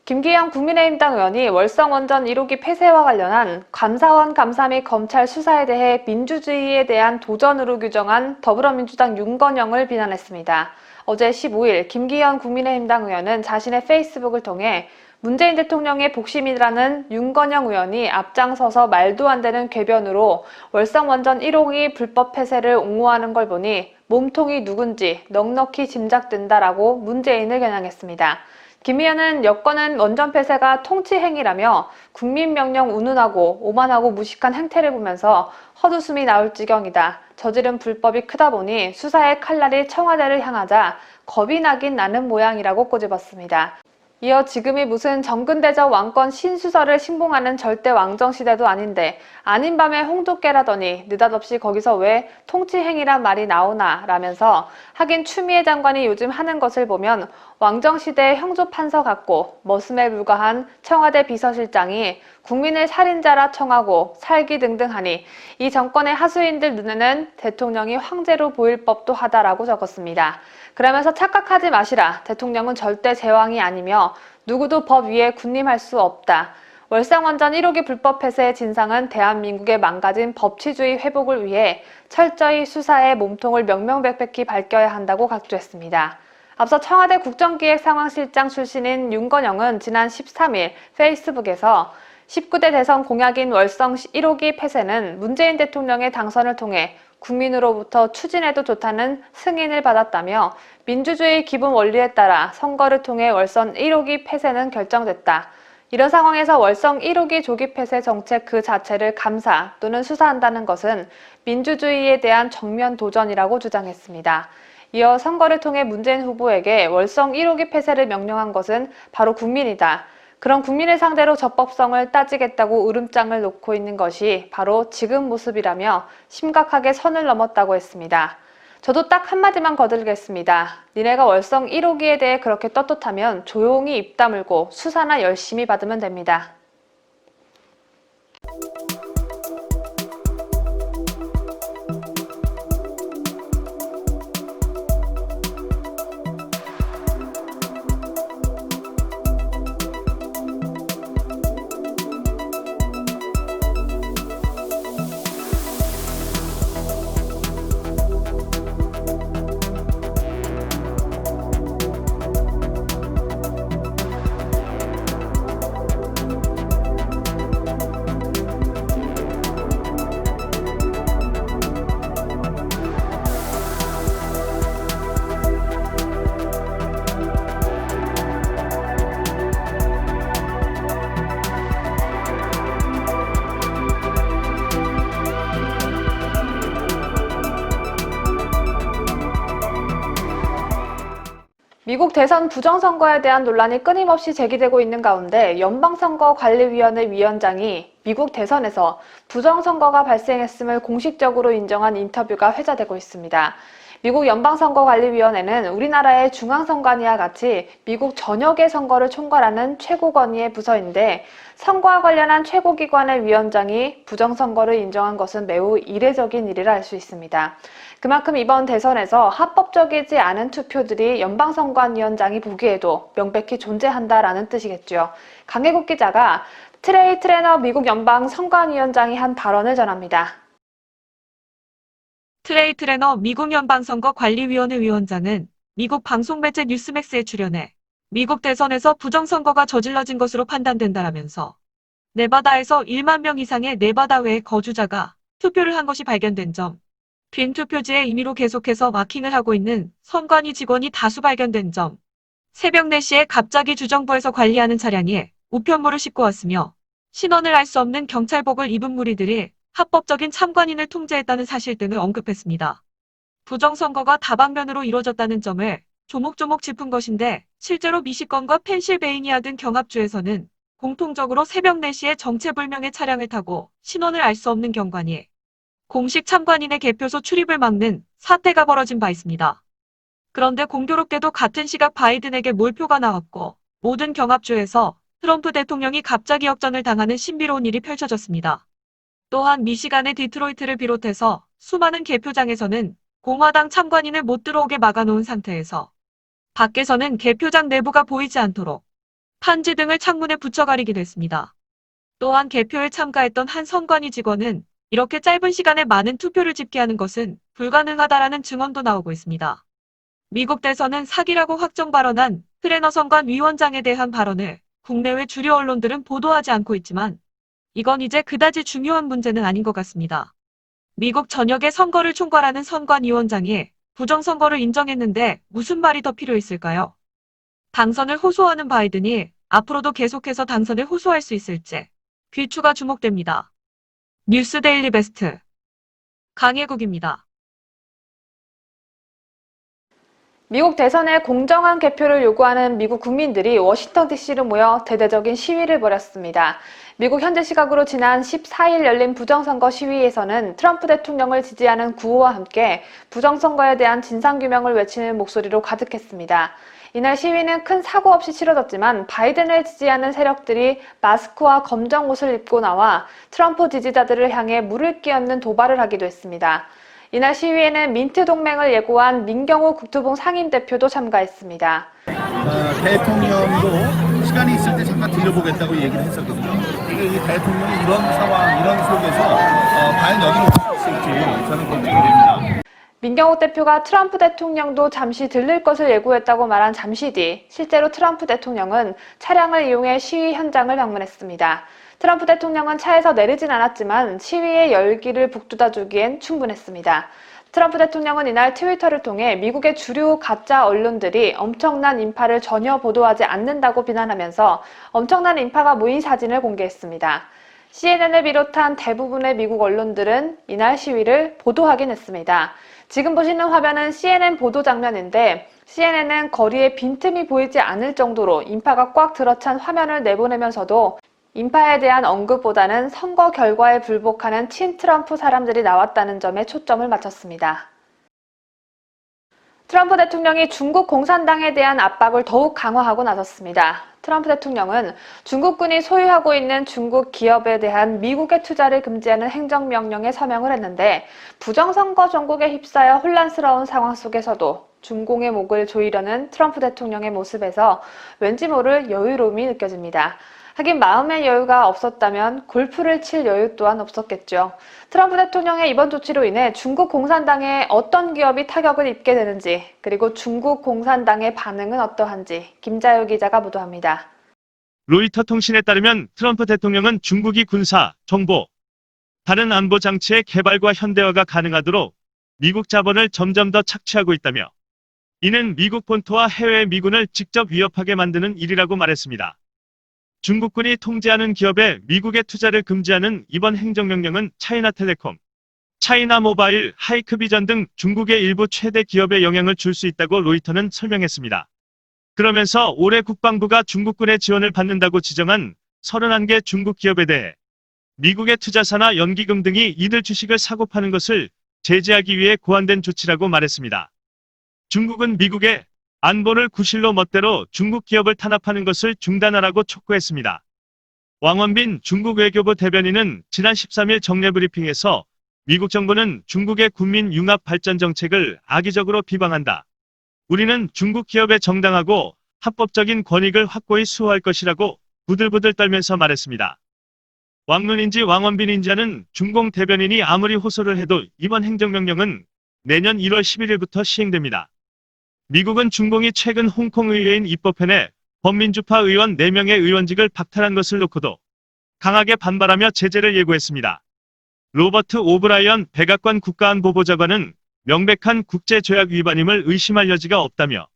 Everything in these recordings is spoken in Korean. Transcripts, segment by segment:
김기현 국민의힘당 의원이 월성 원전 1호기 폐쇄와 관련한 감사원 감사 및 검찰 수사에 대해 민주주의에 대한 도전으로 규정한 더불어민주당 윤건영을 비난했습니다. 어제 15일 김기현 국민의힘당 의원은 자신의 페이스북을 통해 문재인 대통령의 복심이라는 윤건영 의원이 앞장서서 말도 안 되는 궤변으로 월성 원전 1호기 불법 폐쇄를 옹호하는 걸 보니 몸통이 누군지 넉넉히 짐작된다라고 문재인을 겨냥했습니다. 김 의원은 여권은 원전 폐쇄가 통치 행위라며 국민 명령 운운하고 오만하고 무식한 행태를 보면서 헛웃음이 나올 지경이다. 저지른 불법이 크다 보니 수사의 칼날이 청와대를 향하자 겁이 나긴 나는 모양이라고 꼬집었습니다. 이어 지금이 무슨 정근대접 왕권 신수설을 신봉하는 절대 왕정시대도 아닌데 아닌 밤에 홍두깨라더니 느닷없이 거기서 왜 통치행위란 말이 나오나 라면서 하긴 추미애 장관이 요즘 하는 것을 보면 왕정시대의 형조판서 같고 머슴에 불과한 청와대 비서실장이 국민을 살인자라 청하고 살기등등하니 이 정권의 하수인들 눈에는 대통령이 황제로 보일 법도 하다라고 적었습니다. 그러면서 착각하지 마시라. 대통령은 절대 제왕이 아니며 누구도 법 위에 군림할 수 없다. 월성원전 1호기 불법 폐쇄의 진상은 대한민국의 망가진 법치주의 회복을 위해 철저히 수사의 몸통을 명명백백히 밝혀야 한다고 강조했습니다. 앞서 청와대 국정기획상황실장 출신인 윤건영은 지난 13일 페이스북에서 19대 대선 공약인 월성 1호기 폐쇄는 문재인 대통령의 당선을 통해 국민으로부터 추진해도 좋다는 승인을 받았다며 민주주의 기본 원리에 따라 선거를 통해 월성 1호기 폐쇄는 결정됐다. 이런 상황에서 월성 1호기 조기 폐쇄 정책 그 자체를 감사 또는 수사한다는 것은 민주주의에 대한 정면 도전이라고 주장했습니다. 이어 선거를 통해 문재인 후보에게 월성 1호기 폐쇄를 명령한 것은 바로 국민이다. 그런 국민을 상대로 적법성을 따지겠다고 으름장을 놓고 있는 것이 바로 지금 모습이라며 심각하게 선을 넘었다고 했습니다. 저도 딱 한마디만 거들겠습니다. 니네가 월성 1호기에 대해 그렇게 떳떳하면 조용히 입 다물고 수사나 열심히 받으면 됩니다. 미국 대선 부정선거에 대한 논란이 끊임없이 제기되고 있는 가운데 연방선거관리위원회 위원장이 미국 대선에서 부정선거가 발생했음을 공식적으로 인정한 인터뷰가 회자되고 있습니다. 미국 연방선거관리위원회는 우리나라의 중앙선관위와 같이 미국 전역의 선거를 총괄하는 최고권위의 부서인데 선거와 관련한 최고기관의 위원장이 부정선거를 인정한 것은 매우 이례적인 일이라 할 수 있습니다. 그만큼 이번 대선에서 합법적이지 않은 투표들이 연방선관위원장이 보기에도 명백히 존재한다라는 뜻이겠죠. 강혜국 기자가 트레이 트레너 미국 연방선관위원장이 한 발언을 전합니다. 트레이 트레너 미국 연방선거관리위원회 위원장은 미국 방송매체 뉴스맥스에 출연해 미국 대선에서 부정선거가 저질러진 것으로 판단된다라면서 네바다에서 1만 명 이상의 네바다외의 거주자가 투표를 한 것이 발견된 점, 빈 투표지에 임의로 계속해서 마킹을 하고 있는 선관위 직원이 다수 발견된 점, 새벽 4시에 갑자기 주정부에서 관리하는 차량이 우편물을 싣고 왔으며 신원을 알 수 없는 경찰복을 입은 무리들이 합법적인 참관인을 통제했다는 사실 등을 언급했습니다. 부정선거가 다방면으로 이뤄졌다는 점을 조목조목 짚은 것인데 실제로 미시건과 펜실베이니아 등 경합주에서는 공통적으로 새벽 4시에 정체불명의 차량을 타고 신원을 알 수 없는 경관이 공식 참관인의 개표소 출입을 막는 사태가 벌어진 바 있습니다. 그런데 공교롭게도 같은 시각 바이든에게 몰표가 나왔고 모든 경합주에서 트럼프 대통령이 갑자기 역전을 당하는 신비로운 일이 펼쳐졌습니다. 또한 미시간의 디트로이트를 비롯해서 수많은 개표장에서는 공화당 참관인을 못 들어오게 막아놓은 상태에서 밖에서는 개표장 내부가 보이지 않도록 판지 등을 창문에 붙여 가리기도 했습니다. 또한 개표에 참가했던 한 선관위 직원은 이렇게 짧은 시간에 많은 투표를 집계하는 것은 불가능하다라는 증언도 나오고 있습니다. 미국 대선은 사기라고 확정 발언한 트레너 선관 위원장에 대한 발언을 국내외 주류 언론들은 보도하지 않고 있지만 이건 이제 그다지 중요한 문제는 아닌 것 같습니다. 미국 전역의 선거를 총괄하는 선관위원장이 부정선거를 인정했는데 무슨 말이 더 필요했을까요? 당선을 호소하는 바이든이 앞으로도 계속해서 당선을 호소할 수 있을지 귀추가 주목됩니다. 뉴스 데일리 베스트 강혜국입니다. 미국 대선의 공정한 개표를 요구하는 미국 국민들이 워싱턴 DC로 모여 대대적인 시위를 벌였습니다. 미국 현지 시각으로 지난 14일 열린 부정선거 시위에서는 트럼프 대통령을 지지하는 구호와 함께 부정선거에 대한 진상규명을 외치는 목소리로 가득했습니다. 이날 시위는 큰 사고 없이 치러졌지만 바이든을 지지하는 세력들이 마스크와 검정 옷을 입고 나와 트럼프 지지자들을 향해 물을 끼얹는 도발을 하기도 했습니다. 이날 시위에는 민트 동맹을 예고한 민경호 국토부 상임대표도 참가했습니다. 대통령도 시간이 있을 때 잠깐 들려보겠다고 얘기를 했었거든요. 이 대통령이 이런 상황, 이런 속에서 과연 여기로 올 수 있을지 저는 걱정이 됩니다. 민경호 대표가 트럼프 대통령도 잠시 들를 것을 예고했다고 말한 잠시 뒤 실제로 트럼프 대통령은 차량을 이용해 시위 현장을 방문했습니다. 트럼프 대통령은 차에서 내리진 않았지만 시위의 열기를 북돋아 주기엔 충분했습니다. 트럼프 대통령은 이날 트위터를 통해 미국의 주류 가짜 언론들이 엄청난 인파를 전혀 보도하지 않는다고 비난하면서 엄청난 인파가 모인 사진을 공개했습니다. CNN을 비롯한 대부분의 미국 언론들은 이날 시위를 보도하긴 했습니다. 지금 보시는 화면은 CNN 보도 장면인데 CNN은 거리에 빈틈이 보이지 않을 정도로 인파가 꽉 들어찬 화면을 내보내면서도 인파에 대한 언급보다는 선거 결과에 불복하는 친트럼프 사람들이 나왔다는 점에 초점을 맞췄습니다. 트럼프 대통령이 중국 공산당에 대한 압박을 더욱 강화하고 나섰습니다. 트럼프 대통령은 중국군이 소유하고 있는 중국 기업에 대한 미국의 투자를 금지하는 행정명령에 서명을 했는데 부정선거 전국에 휩싸여 혼란스러운 상황 속에서도 중공의 목을 조이려는 트럼프 대통령의 모습에서 왠지 모를 여유로움이 느껴집니다. 하긴 마음의 여유가 없었다면 골프를 칠 여유 또한 없었겠죠. 트럼프 대통령의 이번 조치로 인해 중국 공산당에 어떤 기업이 타격을 입게 되는지 그리고 중국 공산당의 반응은 어떠한지 김자유 기자가 보도합니다. 로이터 통신에 따르면 트럼프 대통령은 중국이 군사, 정보, 다른 안보 장치의 개발과 현대화가 가능하도록 미국 자본을 점점 더 착취하고 있다며 이는 미국 본토와 해외 미군을 직접 위협하게 만드는 일이라고 말했습니다. 중국군이 통제하는 기업에 미국의 투자를 금지하는 이번 행정명령은 차이나텔레콤, 차이나모바일, 하이크비전 등 중국의 일부 최대 기업에 영향을 줄 수 있다고 로이터는 설명했습니다. 그러면서 올해 국방부가 중국군의 지원을 받는다고 지정한 31개 중국 기업에 대해 미국의 투자사나 연기금 등이 이들 주식을 사고 파는 것을 제재하기 위해 고안된 조치라고 말했습니다. 중국은 미국의 안보를 구실로 멋대로 중국 기업을 탄압하는 것을 중단하라고 촉구했습니다. 왕원빈 중국 외교부 대변인은 지난 13일 정례 브리핑에서 미국 정부는 중국의 군민 융합 발전 정책을 악의적으로 비방한다. 우리는 중국 기업의 정당하고 합법적인 권익을 확고히 수호할 것이라고 부들부들 떨면서 말했습니다. 왕눈인지 왕원빈인지는 중공 대변인이 아무리 호소를 해도 이번 행정명령은 내년 1월 11일부터 시행됩니다. 미국은 중공이 최근 홍콩 의회인 입법회내 범민주파 의원 4명의 의원직을 박탈한 것을 놓고도 강하게 반발하며 제재를 예고했습니다. 로버트 오브라이언 백악관 국가안보보좌관은 명백한 국제조약 위반임을 의심할 여지가 없다며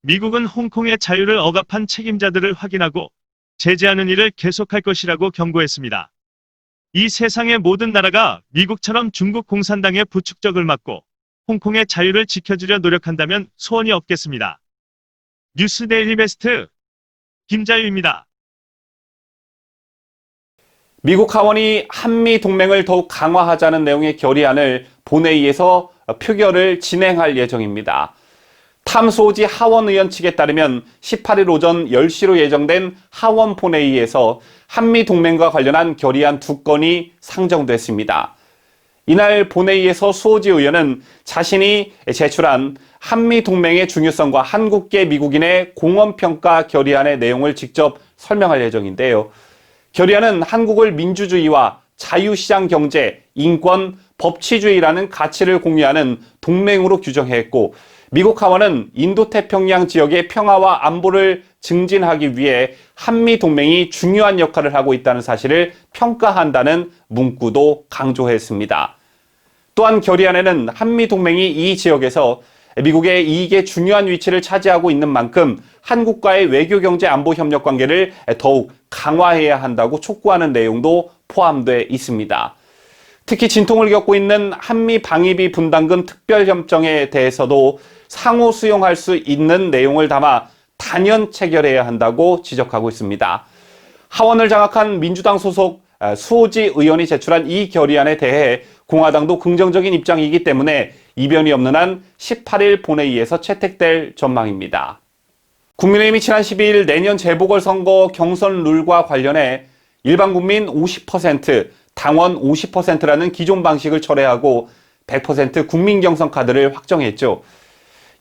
미국은 홍콩의 자유를 억압한 책임자들을 확인하고 제재하는 일을 계속할 것이라고 경고했습니다. 이 세상의 모든 나라가 미국처럼 중국 공산당의 부축적을 막고 홍콩의 자유를 지켜주려 노력한다면 소원이 없겠습니다. 뉴스 데일리 베스트 김자유입니다. 미국 하원이 한미 동맹을 더욱 강화하자는 내용의 결의안을 본회의에서 표결을 진행할 예정입니다. 탐소지 하원 의원 측에 따르면 18일 오전 10시로 예정된 하원 본회의에서 한미 동맹과 관련한 결의안 2건이 상정됐습니다. 이날 본회의에서 수호지 의원은 자신이 제출한 한미동맹의 중요성과 한국계 미국인의 공헌평가 결의안의 내용을 직접 설명할 예정인데요. 결의안은 한국을 민주주의와 자유시장 경제, 인권, 법치주의라는 가치를 공유하는 동맹으로 규정했고, 미국 하원은 인도태평양 지역의 평화와 안보를 증진하기 위해 한미동맹이 중요한 역할을 하고 있다는 사실을 평가한다는 문구도 강조했습니다. 또한 결의안에는 한미동맹이 이 지역에서 미국의 이익에 중요한 위치를 차지하고 있는 만큼 한국과의 외교, 경제, 안보 협력 관계를 더욱 강화해야 한다고 촉구하는 내용도 포함되어 있습니다. 특히 진통을 겪고 있는 한미 방위비 분담금 특별협정에 대해서도 상호 수용할 수 있는 내용을 담아 단연 체결해야 한다고 지적하고 있습니다. 하원을 장악한 민주당 소속 수호지 의원이 제출한 이 결의안에 대해 공화당도 긍정적인 입장이기 때문에 이변이 없는 한 18일 본회의에서 채택될 전망입니다. 국민의힘이 지난 12일 내년 재보궐선거 경선 룰과 관련해 일반 국민 50%, 당원 50%라는 기존 방식을 철회하고 100% 국민 경선 카드를 확정했죠.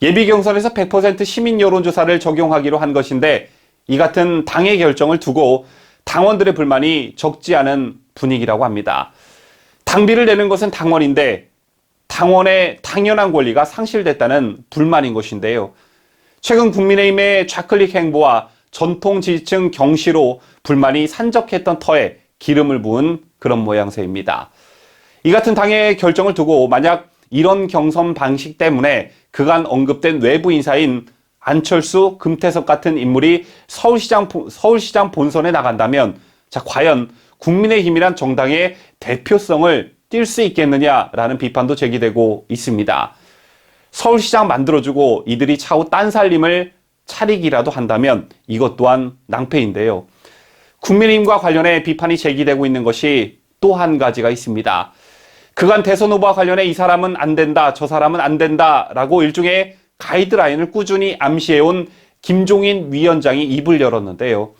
예비 경선에서 100% 시민 여론조사를 적용하기로 한 것인데 이 같은 당의 결정을 두고 당원들의 불만이 적지 않은 분위기라고 합니다. 당비를 내는 것은 당원인데 당원의 당연한 권리가 상실됐다는 불만인 것인데요. 최근 국민의힘의 좌클릭 행보와 전통 지지층 경시로 불만이 산적했던 터에 기름을 부은 그런 모양새입니다. 이 같은 당의 결정을 두고 만약 이런 경선 방식 때문에 그간 언급된 외부 인사인 안철수, 금태섭 같은 인물이 서울시장 본선에 나간다면 과연 국민의힘이란 정당의 대표성을 띌 수 있겠느냐라는 비판도 제기되고 있습니다. 서울시장 만들어주고 이들이 차후 딴 살림을 차리기라도 한다면 이것 또한 낭패인데요. 국민의힘과 관련해 비판이 제기되고 있는 것이 또 한 가지가 있습니다. 그간 대선 후보와 관련해 이 사람은 안 된다, 저 사람은 안 된다라고 일종의 가이드라인을 꾸준히 암시해온 김종인 위원장이 입을 열었는데요.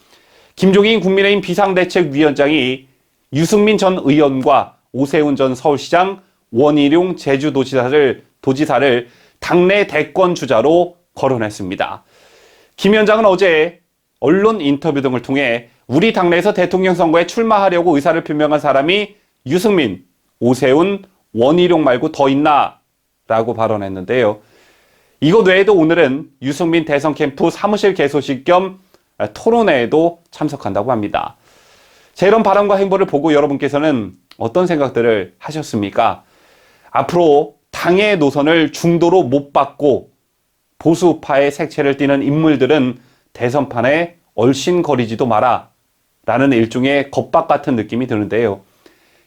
김종인 국민의힘 비상대책위원장이 유승민 전 의원과 오세훈 전 서울시장, 원희룡 제주도지사를 당내 대권 주자로 거론했습니다. 김 위원장은 어제 언론 인터뷰 등을 통해 우리 당내에서 대통령 선거에 출마하려고 의사를 표명한 사람이 유승민, 오세훈, 원희룡 말고 더 있나? 라고 발언했는데요. 이것 외에도 오늘은 유승민 대선 캠프 사무실 개소식 겸 토론회에도 참석한다고 합니다. 자, 이런 발언과 행보를 보고 여러분께서는 어떤 생각들을 하셨습니까? 앞으로 당의 노선을 중도로 못 받고 보수파의 색채를 띠는 인물들은 대선판에 얼씬거리지도 마라 라는 일종의 겁박 같은 느낌이 드는데요.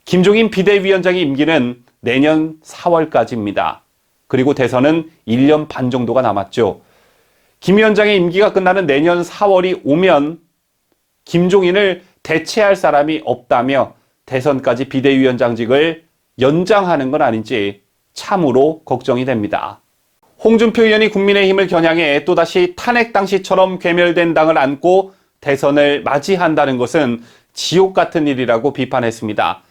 김종인 비대위원장의 임기는 내년 4월까지입니다. 그리고 대선은 1년 반 정도가 남았죠. 김 위원장의 임기가 끝나는 내년 4월이 오면 김종인을 대체할 사람이 없다며 대선까지 비대위원장직을 연장하는 건 아닌지 참으로 걱정이 됩니다. 홍준표 의원이 국민의힘을 겨냥해 또다시 탄핵 당시처럼 괴멸된 당을 안고 대선을 맞이한다는 것은 지옥 같은 일이라고 비판했습니다.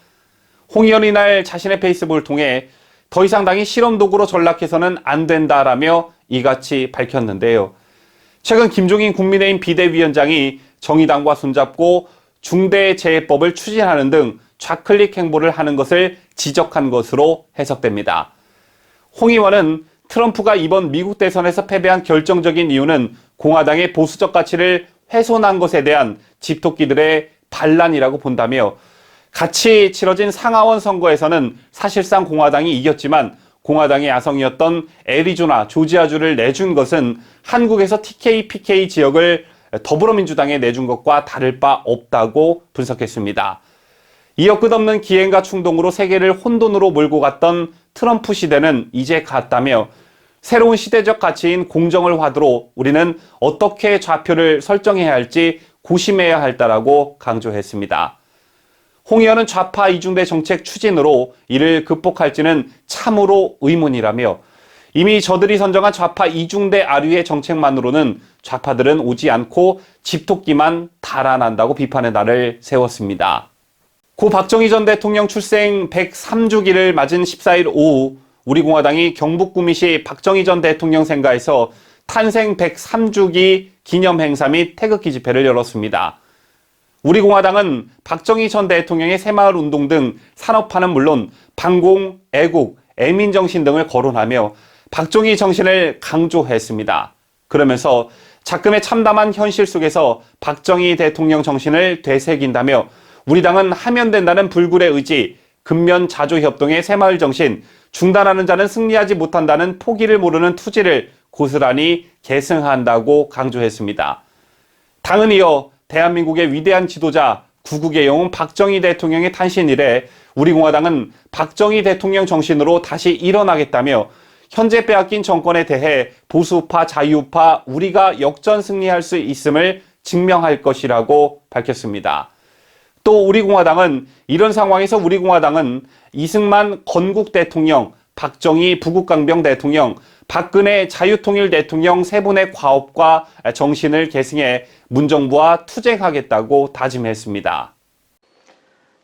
홍 의원이 이날 자신의 페이스북을 통해 더 이상 당이 실험 도구로 전락해서는 안 된다라며 이같이 밝혔는데요. 최근 김종인 국민의힘 비대위원장이 정의당과 손잡고 중대재해법을 추진하는 등 좌클릭 행보를 하는 것을 지적한 것으로 해석됩니다. 홍 의원은 트럼프가 이번 미국 대선에서 패배한 결정적인 이유는 공화당의 보수적 가치를 훼손한 것에 대한 집토끼들의 반란이라고 본다며 같이 치러진 상하원 선거에서는 사실상 공화당이 이겼지만 공화당의 야성이었던 애리조나, 조지아주를 내준 것은 한국에서 TK, PK 지역을 더불어민주당에 내준 것과 다를 바 없다고 분석했습니다. 이어 끝없는 기행과 충동으로 세계를 혼돈으로 몰고 갔던 트럼프 시대는 이제 갔다며 새로운 시대적 가치인 공정을 화두로 우리는 어떻게 좌표를 설정해야 할지 고심해야 할다라고 강조했습니다. 홍 의원은 좌파 이중대 정책 추진으로 이를 극복할지는 참으로 의문이라며 이미 저들이 선정한 좌파 이중대 아류의 정책만으로는 좌파들은 오지 않고 집토끼만 달아난다고 비판의 날을 세웠습니다. 고 박정희 전 대통령 출생 103주기를 맞은 14일 오후 우리 공화당이 경북 구미시 박정희 전 대통령 생가에서 탄생 103주기 기념 행사 및 태극기 집회를 열었습니다. 우리 공화당은 박정희 전 대통령의 새마을 운동 등 산업화는 물론 반공, 애국, 애민정신 등을 거론하며 박정희 정신을 강조했습니다. 그러면서 작금의 참담한 현실 속에서 박정희 대통령 정신을 되새긴다며 우리 당은 하면 된다는 불굴의 의지, 근면 자조 협동의 새마을 정신, 중단하는 자는 승리하지 못한다는 포기를 모르는 투지를 고스란히 계승한다고 강조했습니다. 당은 이어 대한민국의 위대한 지도자, 구국의 영웅 박정희 대통령의 탄신 이래 우리 공화당은 박정희 대통령 정신으로 다시 일어나겠다며 현재 빼앗긴 정권에 대해 보수파, 자유파 우리가 역전 승리할 수 있음을 증명할 것이라고 밝혔습니다. 또 우리 공화당은 이런 상황에서 우리 공화당은 이승만 건국 대통령, 박정희 부국강병 대통령, 박근혜 자유통일 대통령 세 분의 과업과 정신을 계승해 문정부와 투쟁하겠다고 다짐했습니다.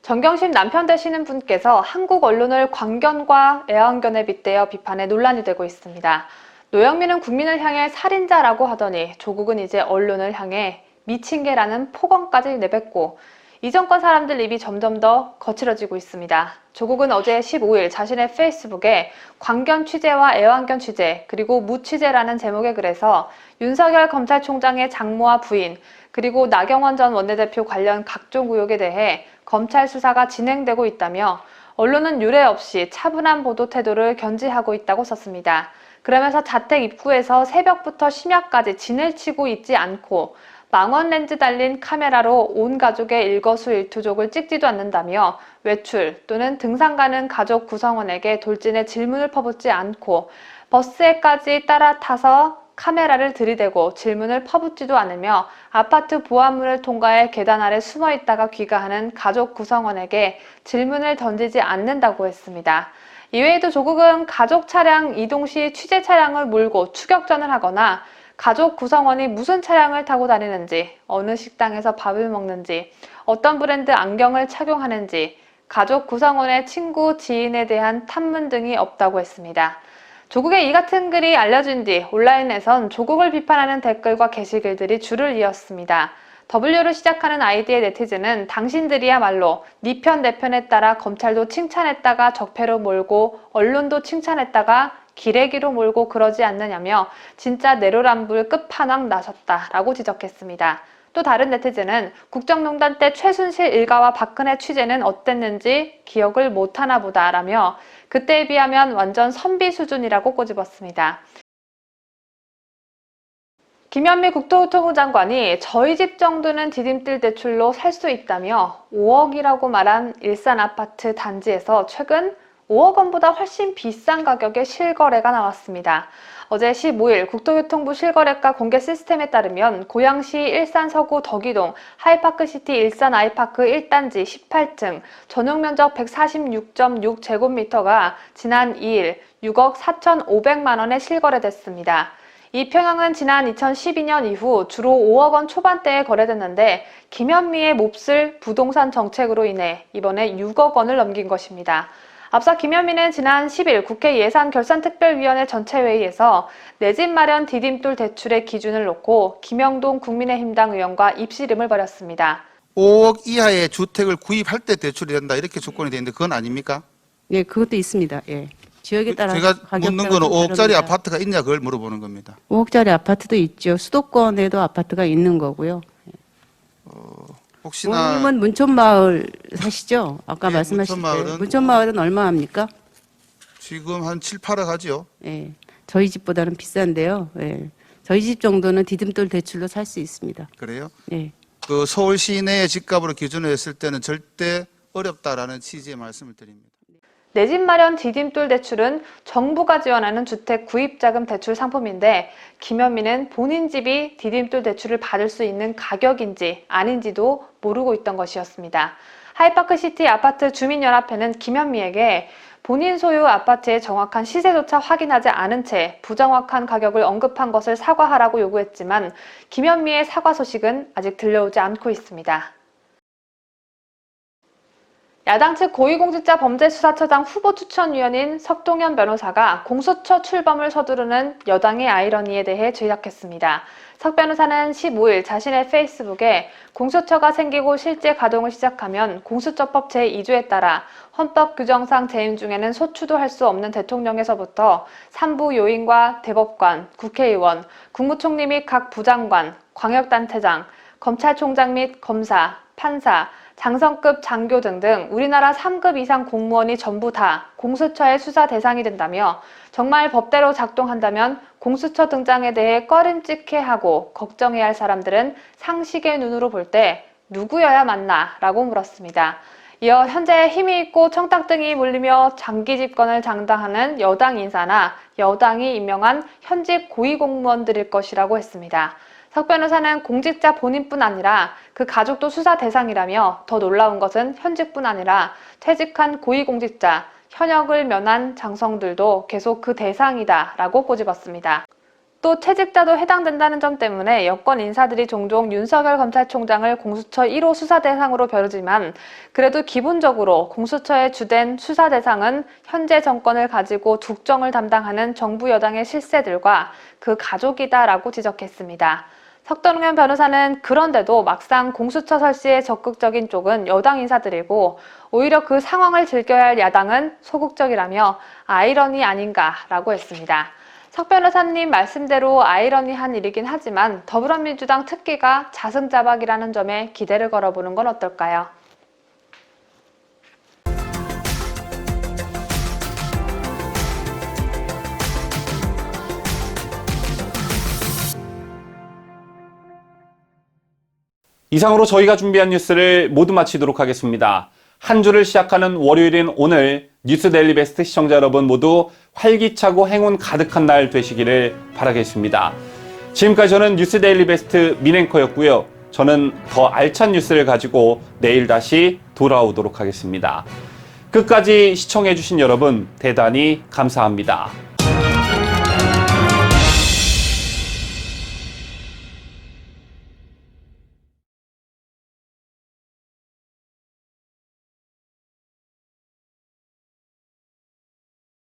정경심 남편 되시는 분께서 한국 언론을 광견과 애완견에 빗대어 비판에 논란이 되고 있습니다. 노영민은 국민을 향해 살인자라고 하더니 조국은 이제 언론을 향해 미친 개라는 폭언까지 내뱉고 이 정권 사람들 입이 점점 더 거칠어지고 있습니다. 조국은 어제 15일 자신의 페이스북에 광견 취재와 애완견 취재 그리고 무취재라는 제목의 글에서 윤석열 검찰총장의 장모와 부인 그리고 나경원 전 원내대표 관련 각종 의혹에 대해 검찰 수사가 진행되고 있다며 언론은 유례 없이 차분한 보도 태도를 견지하고 있다고 썼습니다. 그러면서 자택 입구에서 새벽부터 심야까지 진을 치고 있지 않고 망원 렌즈 달린 카메라로 온 가족의 일거수일투족을 찍지도 않는다며 외출 또는 등산 가는 가족 구성원에게 돌진의 질문을 퍼붓지 않고 버스에까지 따라 타서 카메라를 들이대고 질문을 퍼붓지도 않으며 아파트 보안문을 통과해 계단 아래 숨어 있다가 귀가하는 가족 구성원에게 질문을 던지지 않는다고 했습니다. 이외에도 조국은 가족 차량 이동 시 취재 차량을 몰고 추격전을 하거나 가족 구성원이 무슨 차량을 타고 다니는지, 어느 식당에서 밥을 먹는지, 어떤 브랜드 안경을 착용하는지, 가족 구성원의 친구, 지인에 대한 탐문 등이 없다고 했습니다. 조국의 이 같은 글이 알려진 뒤 온라인에선 조국을 비판하는 댓글과 게시글들이 줄을 이었습니다. W로 시작하는 아이디의 네티즌은 당신들이야말로 네 편 내 편에 따라 검찰도 칭찬했다가 적폐로 몰고 언론도 칭찬했다가 기레기로 몰고 그러지 않느냐며 진짜 내로남불 끝판왕 나섰다라고 지적했습니다. 또 다른 네티즌은 국정농단 때 최순실 일가와 박근혜 취재는 어땠는지 기억을 못하나 보다라며 그때에 비하면 완전 선비 수준이라고 꼬집었습니다. 김현미 국토교통부 장관이 저희 집 정도는 디딤돌 대출로 살 수 있다며 5억이라고 말한 일산 아파트 단지에서 최근 5억 원보다 훨씬 비싼 가격의 실거래가 나왔습니다. 어제 15일 국토교통부 실거래가 공개 시스템에 따르면 고양시 일산 서구 덕이동 하이파크시티 일산 아이파크 1단지 18층 전용 면적 146.6제곱미터가 지난 2일 6억 4,500만 원에 실거래됐습니다. 이 평형은 지난 2012년 이후 주로 5억 원 초반대에 거래됐는데 김현미의 몹쓸 부동산 정책으로 인해 이번에 6억 원을 넘긴 것입니다. 앞서 김현미는 지난 10일 국회 예산결산특별위원회 전체회의에서 내 집 마련 디딤돌 대출의 기준을 놓고 김영동 국민의힘당 의원과 입씨름을 벌였습니다. 5억 이하의 주택을 구입할 때 대출이 된다 이렇게 조건이 되는데 그건 아닙니까? 예, 그것도 있습니다. 예. 지역에 따라 제가 가격대가 묻는 거는 좀 5억짜리 다릅니다. 아파트가 있냐 그걸 물어보는 겁니다. 5억짜리 아파트도 있죠. 수도권에도 아파트가 있는 거고요. 혹시나 의원님은 문촌마을 사시죠? 아까 예, 말씀하신 문촌마을은 문촌마을은 얼마 합니까? 지금 한 7, 8억 하죠. 예, 저희 집보다는 비싼데요. 예, 저희 집 정도는 디딤돌 대출로 살 수 있습니다. 그래요? 예. 그 서울 시내의 집값으로 기준을 했을 때는 절대 어렵다라는 취지의 말씀을 드립니다. 내 집 마련 디딤돌 대출은 정부가 지원하는 주택 구입자금 대출 상품인데 김현미는 본인 집이 디딤돌 대출을 받을 수 있는 가격인지 아닌지도 모르고 있던 것이었습니다. 하이파크시티 아파트 주민연합회는 김현미에게 본인 소유 아파트의 정확한 시세조차 확인하지 않은 채 부정확한 가격을 언급한 것을 사과하라고 요구했지만 김현미의 사과 소식은 아직 들려오지 않고 있습니다. 야당 측 고위공직자범죄수사처장 후보 추천위원인 석동현 변호사가 공수처 출범을 서두르는 여당의 아이러니에 대해 지적했습니다. 석 변호사는 15일 자신의 페이스북에 공수처가 생기고 실제 가동을 시작하면 공수처법 제2조에 따라 헌법 규정상 재임 중에는 소추도 할 수 없는 대통령에서부터 산부 요인과 대법관, 국회의원, 국무총리 및 각 부장관, 광역단체장, 검찰총장 및 검사, 판사, 장성급 장교 등등 우리나라 3급 이상 공무원이 전부 다 공수처의 수사 대상이 된다며 정말 법대로 작동한다면 공수처 등장에 대해 꺼림칙해하고 걱정해야 할 사람들은 상식의 눈으로 볼 때 누구여야 맞나? 라고 물었습니다. 이어 현재 힘이 있고 청탁등이 몰리며 장기 집권을 장담하는 여당 인사나 여당이 임명한 현직 고위공무원들일 것이라고 했습니다. 석 변호사는 공직자 본인뿐 아니라 그 가족도 수사 대상이라며 더 놀라운 것은 현직뿐 아니라 퇴직한 고위공직자, 현역을 면한 장성들도 계속 그 대상이다라고 꼬집었습니다. 또 퇴직자도 해당된다는 점 때문에 여권 인사들이 종종 윤석열 검찰총장을 공수처 1호 수사 대상으로 벼르지만 그래도 기본적으로 공수처의 주된 수사 대상은 현재 정권을 가지고 국정을 담당하는 정부 여당의 실세들과 그 가족이다라고 지적했습니다. 석동현 변호사는 그런데도 막상 공수처 설치에 적극적인 쪽은 여당 인사들이고 오히려 그 상황을 즐겨야 할 야당은 소극적이라며 아이러니 아닌가라고 했습니다. 석 변호사님 말씀대로 아이러니한 일이긴 하지만 더불어민주당 특기가 자승자박이라는 점에 기대를 걸어보는 건 어떨까요? 이상으로 저희가 준비한 뉴스를 모두 마치도록 하겠습니다. 한 주를 시작하는 월요일인 오늘 뉴스 데일리 베스트 시청자 여러분 모두 활기차고 행운 가득한 날 되시기를 바라겠습니다. 지금까지 저는 뉴스 데일리 베스트 민앵커였고요. 저는 더 알찬 뉴스를 가지고 내일 다시 돌아오도록 하겠습니다. 끝까지 시청해주신 여러분 대단히 감사합니다.